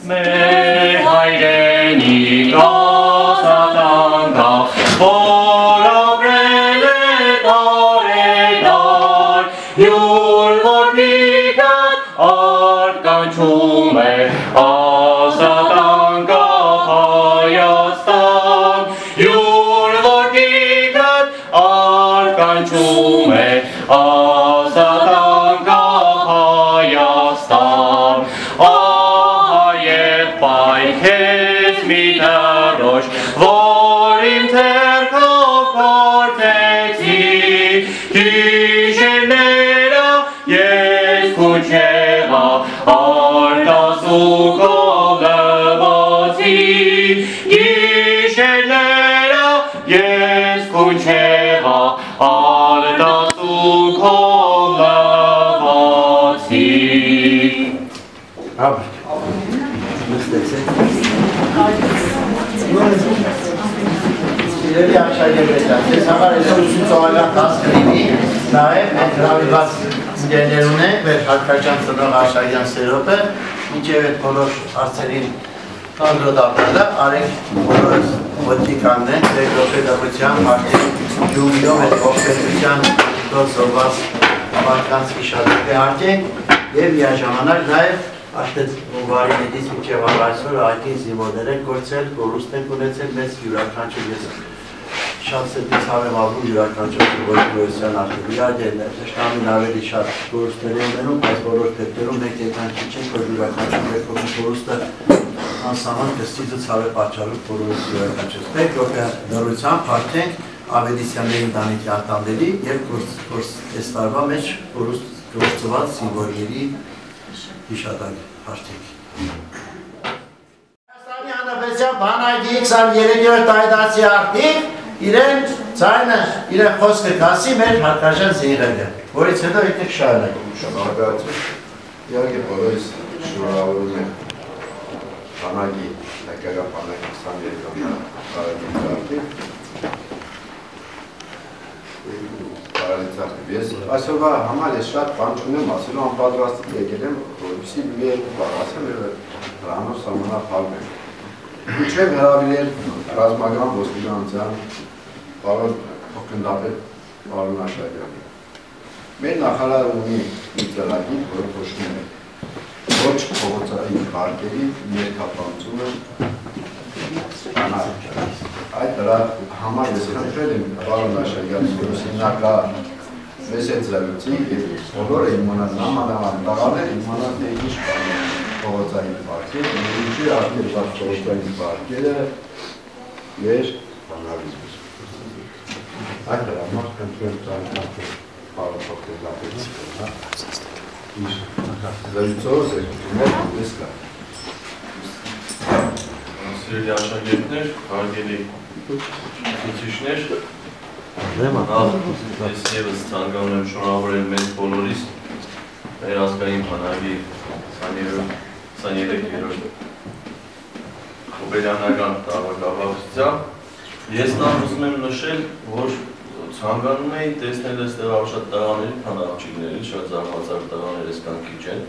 մեր հայրենիք ազատանքա, որ ապրել է դարեր, յուր որդիքդ արտկանչում է ազատանքա Հայաստան, յուր որդիքդ արտկանչում է ազատանքա Հայաստան, ահա և պայքեց մի դրոշ, որ իմ ձեռքով գործեցի, գիշերները ես քուչեղա, արտասուքով լվացի, գիշերները ես քուչեղա, արտասուքով լվացի։ Սիրելի աշակերտներ, ես համար այսօր ուսուցողական դաս կլինի, նաև մենք հրավիրված ընկերներ ունենք, մեր հարկաչյան ծնող Աշակյան Սերոպը, մինչև այդ բոլոր հարցերին տանրոտ ապրելը, արենք բոլորս ոտքի կանգնենք, դեր ողբերգության մարդիկ ջունգիով այդ ողբերգության զոհված մարդկանց հիշատակը հարկենք և միաժամանակ նաև Աշտեց Մուվարի նետից մինչև այսօր ակին զինվորներ են գործել, կորուստ են ունեցել մեծ յուրաքանչյուր ես շատ սրտից հավեմ ապրում յուրաքանչյուր զինվորության արդյունք իհարկե շտամին ավելի շատ կորուստներ են ունենում, բայց բոլոր դեպքերում մենք եկանքի չենք, որ յուրաքանչյուր մեկով կորուստը անսահման կստիծը ցավե պատճառով բոլորս յուրաքանչյուր։ Մեկ րոպե դրությամբ հարթենք Ավետիսյանների ընտանիքի արտանների և այս տարվա մեջ գործված զինվորների հիշատակ հարթենք։ Հայաստանի Հանրապետության բանակի 23-րդ տարեդարձի արդիվ իրեն ձայնը, իրեն խոսքը կասի մեր հարկաշան զինղերը, որից հետո եկեք շարունակենք։ Շնորհակալություն։ Իհարկե բոլորիս շնորհավորում եմ բանակի նկարահան բանակի 23-րդ տարեդարձի արդիվ։ Ես այսօրվա համար ես շատ բան չունեմ ասելու, անպատրաստից եկել եմ, որպեսզի մի երկու բառ ասեմ և դրանով սահմանափակվեմ։ Իջեմ հրավիրել ռազմական ոստիկանության պարոն փոխգնդապետ պարոն Աշակյանին։ Մեր նախարարը ունի մի ծրագիր, որը կոչվում է ոչ փողոցային պարկերի ներկայացումը այդ դրա համար ես խնդրել եմ պարոն Աշակյանին, որ հիմնակա մեզ հետ զրույցի և բոլորը իմանան նամանավան տաղաներ իմանան թե ինչ փողոցային պարկեր, ինչի արգելված փողոցային պարկերը մեր բանալիզմից։ Այդ դրամար կնդրել ծանոթացել պարոն փոխգնդապետի իր զրույցով զեկուցումներ ես կա։ Սիրելի աշակերտներ, հարգելի ուսուցիչներ, ես ևս ցանկանում եմ շնորհավորել մեզ բոլորիս մեր ազգային բանակի 23-րդ հոբելյանական տարվակապակցությամբ։ Ես նախ ուզում եմ նշել, որ ցանկանում էի տեսնել այստեղ շատ տղաների, քան աղջիկների, շատ զարմացած տղաներ այսքան քիչ են,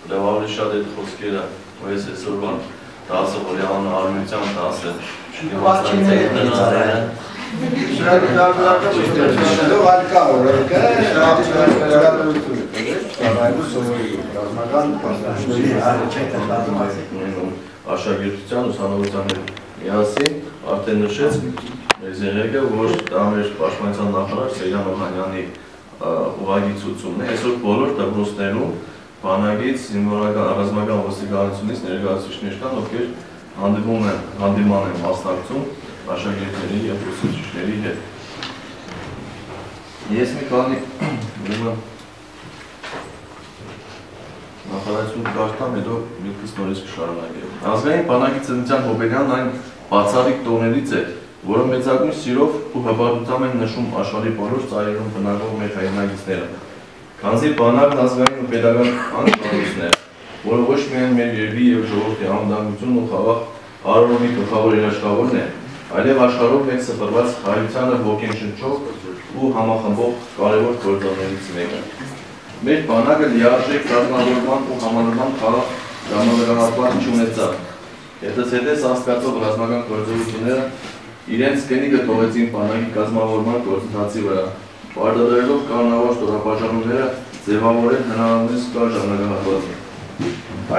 լավ ավելի շատ այդ խոսքերը, որ ես այսօրվա դասը, որ արմունության դասը աշակերտության ուսանողության հետ միասին արդեն նշեց մեր զինվորը, որ դա մեր պաշտպանության նախարար Սեյրան Օհանյանի ուղղակի ցուցումն է։ Այսօր բոլոր դպրոցներում բանակից ռազմական ոստիկանությունից ներկայացուցիչներ կան, ովքեր հանդիման են մասնակցում աշակերտների և ուսուցիչների հետ։ Ես մի քանի նախարարություն կարգամ, հետո միտքս նորից կշարունակեմ։ Ազգային բանակի ծննդյան հոբելյանն այն բացառիկ տոներից է, որը մեծագույն սիրով ու հպարտությամբ են նշում աշխարհի բոլոր ծայրերում բնակվող մեր հայրենակիցները։ Քանզի բանակն ազգային ու պետական անձնանոցն է, որը ոչ միայն մեր երկրի և ժողովրդի անվտանգությունն ու խաղաղ արարողի գլխավոր երաշխավորն է, այլև աշխարհով մեկ սփռված հայությանը ոգեշնչող ու համախմբող կարևոր գործոններից մեկը։ Մեր բանակը լիարժեք ռազմավարական ու համանման խաղաղ ժամանակահատված չունեցավ, ԵՏՍ հասկացող ռազմական գործողությունները իրենց կենիկը թողեցին բանակի կազմավորման գործընթացի վրա, պարտադրելով կանոնավոր ստորաբաժանումները ձևավորել հնարավորինս կարճ ժամանակահատվածում։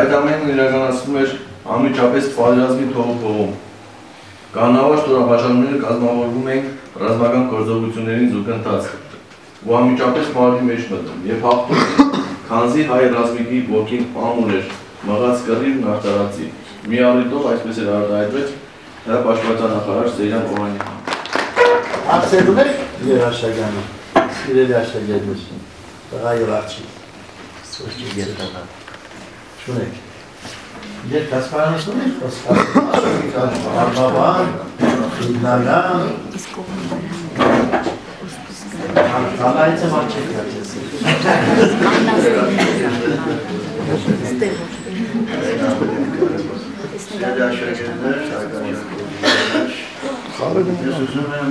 Այդ ամենն իրականացվում էր անմիջապես պատերազմի թողոփողում։ Կանոնավոր ստորաբաժանումները կազմավորվում էին ռազմական գործողություններին զուգընթաց ու անմիջապես մարտի մեջ մտնում եւ հաղթում, քանզի հայ ռազմիկի ոգին ամուր էր, մղած կռիվ նահատարացի։ Մի առիթով այսպես էր արտահայտվեց հրապաշտպանության նախարար Սեյրան Օհանյանը։ Ակցելում եք Երաշագյանը, սիրելի աշակերտներ, տղա եւ աղջիկ, սուրճի գետակա, շունեք, երբ կասպարանություն եք խոսքարում, արմավան, իդնալան, Ալայց եմ աչեք կատեսի։ Սիրելի աշակերտներ, ես ուզում եմ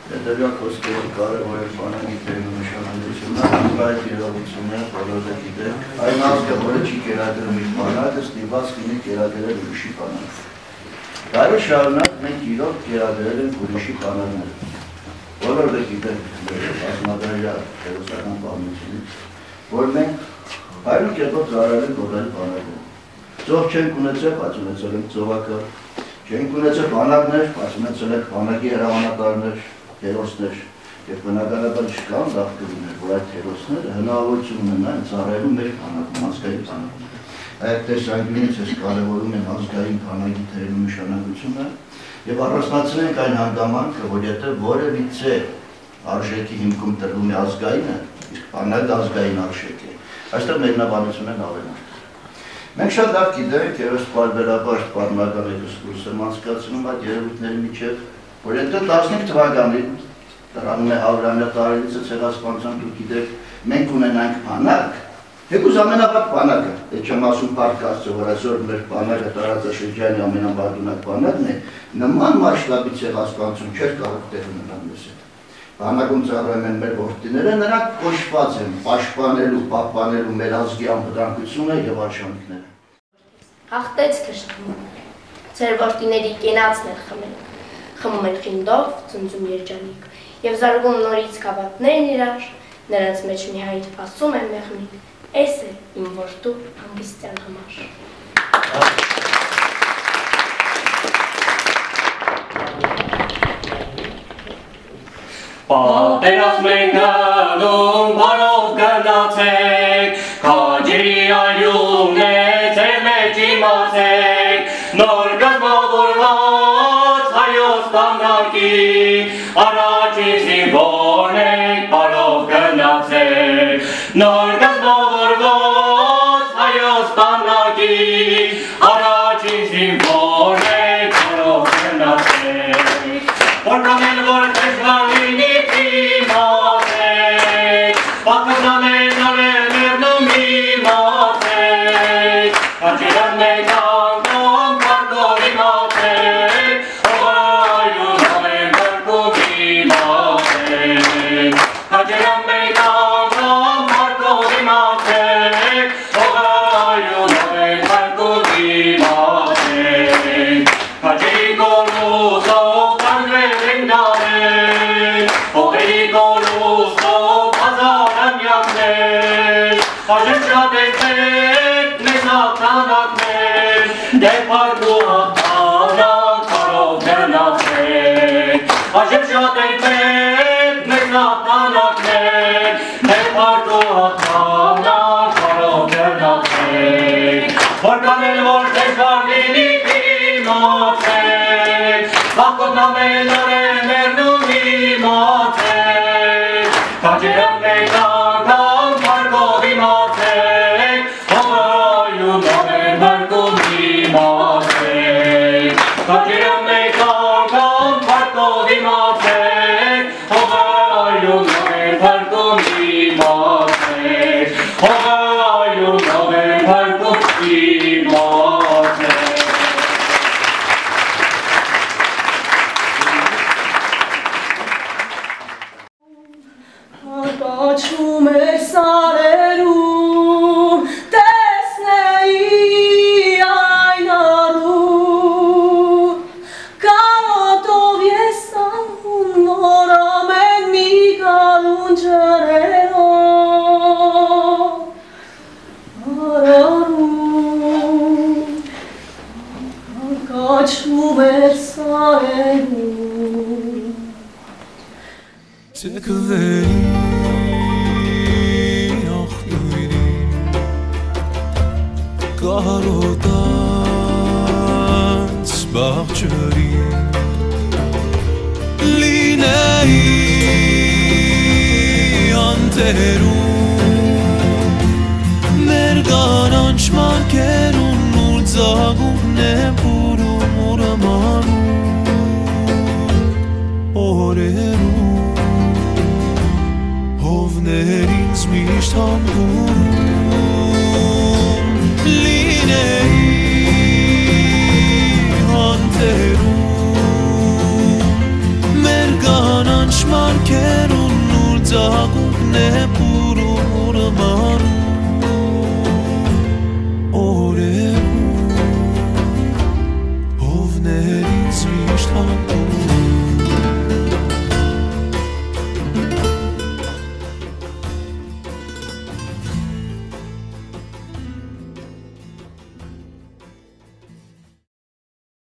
հետևյալ խոսքերով կարևոր բանակի դերն ու նշանակությունը, այդ իրողությունները բոլորը գիտեք, այն ազգը, որը չի կերակրում իր բանակը, ստիպված կլինի կերակրել ուրիշի բանակ։ Դարեր շարունակ մենք իրոք կերակրել ենք ուրիշի բանակները։ Բոլորը գիտենք ռազմադարյա հերոսական պատմությունից, որ մենք հայրու կերպով ծառայել ենք բոլորի բանակները։ Ծով չենք ունեցել, բայց ունեցել ենք ծովակը, չենք ունեցել բանակներ, բայց ունեցել ենք բանակի հրամանատարներ, հերոսներ, եւ բնականաբար չկան լավ կլիներ, որ այդ հերոսները հնարավորություն ունենան ծառայելու մեր բանակում, ազգային բանակում։ Այդ տեսանկյունից ես կարևորում եմ ազգային բանակի դերն ու նշանակությունը եւ առանձնացնենք այն հանգամանքը, որ եթե որևիցե արժեքի հիմքում տրվում է ազգայինը, իսկ բանակը ազգային արժեք է, այստեղ մեկնաբանությունն ավելին։ Մենք շատ լավ գիտենք, երբ պարբերաբար պատմական էքսկուրս եմ անցկացնում այդ երևույթների միջև, որ եթե 15 թվականին դրանում է Հավրամյա տարելիցը ցեղասպանության դուք գիտեք, մենք ունենանք բանակ, եկուզ ամենավատ բանակը, այդ չեմ ասում պարկասը, որ այսօր մեր բանակը տարածաշրջանի ամենաբարդունակ բանակն է, նման մասշտաբի ցեղասպանություն չէր կարող տեղ ունենալ մեզ հետ։ Բանակում ծառայում են մեր որդիները, նրանք կոչված են պաշտպանելու, պահպանելու մեր ազգի անվտանգությունը եւ արժանինքները։ Հաղթեց թշնամուն, ձեր որդիների կենացն են խմում են խինդով, ծնձում երջանիկ եւ զարգում նորից կավատներն իրար, նրանց մեջ մի հայր ասում է մեղմիկ, էս է իմ որդու հանգստյան համար։ Պատերազմ ենք գնում, բարով գնացեք, քաջերի այլումն է, ձեր մեջ իմացեք, նոր գազմավորված հայոց բանակի, առաջին զինվորն ենք, բարով գնացեք, նոր գազմավորված հայոց բանակի, առաջին զինվորն ենք, բարով գնացեք, որքան էլ որ դժվար լինի իմացեք, պատմական են արել մերնում իմացեք, հաջերան մեկ անգամ պարկով իմացեք, հողայուն ամեն պարկով իմացեք, հաջերան մեկ անգամ պարկով իմացեք, հողայուն ամեն պարկով իմացեք, հաջերի գոլուսով տանվել ենք դարել, հողերի գոլուսով հազարանյակներ, հաջեր շատ ենք մեզ հաղթանակներ, դեր պարկու հաղթանակ կարով գնացեք, հաջեր շատ ենք մեզ հաղթանակներ, դեր պարկու հաղթանակ կարով գնացեք, որքան էլ որ դժվար լինի իմացեք, վախկոտ ամեն օր է մերնում իմացեք, քաջերան մեկ անգամ պարկով իմացեք, հողայուն ամեն պարկով իմացեք, քաջերան մեկ անգամ պարկով իմացեք, հողայուն ամեն պարկով իմացեք, հողայուն ամեն պարկով իմացեք։ Հակաչում է սարերում, տեսնեի այն Եկվերի աղբյուրի կարոտած բաղջրի լինեի անտերում մեր կանանչ մարկերուն ու ձագումն է բուրում ուրամանում օրերում հովներ ինձ միշտ հանգում լինեի անտերում մեր կանանչ մարկերուն ու ձագումն է բուրում